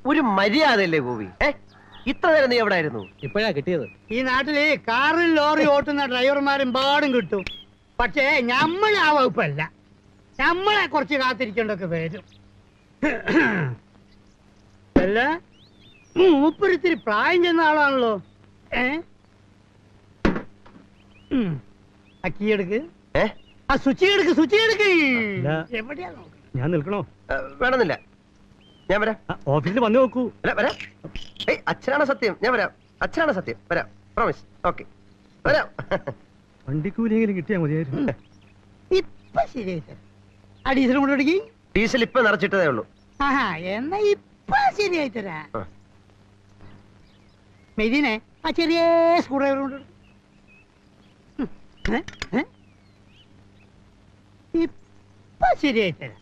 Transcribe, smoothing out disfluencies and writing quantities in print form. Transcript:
ഒരു മര്യാദയല്ലേ ഗോപി? ഇത്ര നേരം നീ എവിടെ ആയിരുന്നു? ഇപ്പോഴാ കിട്ടിയത്. ഈ നാട്ടില് കാറും ലോറി ഓട്ടുന്ന ഡ്രൈവർമാരും പാടും കിട്ടും. പക്ഷേ നമ്മളെ ആ വകുപ്പല്ല. നമ്മളെ കുറച്ച് കാത്തിരിക്കേണ്ടൊക്കെ വരും. അല്ല, മൂപ്പരിത്തിരി പ്രായം ചെന്ന ആളാണല്ലോ. അക്കിയെടുക്ക്, ആ സ്വിച്ച് എടുക്ക്, സ്വിച്ച് എടുക്ക്. എവിടെയാ ഞാൻ നിൽക്കണോ? വേണമെന്നില്ല, ഞാൻ വരാം. ഓഫീസിൽ വന്നു നോക്കൂ. വരാം. അച്ഛനാണ് സത്യം, ഞാൻ വരാം. അച്ഛനാണ് സത്യം, വരാം. പ്രോമിസ്. ഓക്കെ, വരാം. വണ്ടിക്കൂലിയെങ്കിലും കിട്ടിയാ മതിയായിരുന്നു. ഇപ്പൊ ശരിയായി തരാം. ആ ഡീസൽ കൊണ്ടുപിടിക്ക്. ഡീസൽ ഇപ്പൊ നിറച്ചിട്ടതേ ഉള്ളൂ. ആഹാ, എന്നാ ഇപ്പൊ ശരിയായി തരാ. മെയ്തീനെ ആ ചെറിയ സ്ക്രൂ ഡ്രൈവർ കൊണ്ട് ഇപ്പൊ ശരിയായി തരാം.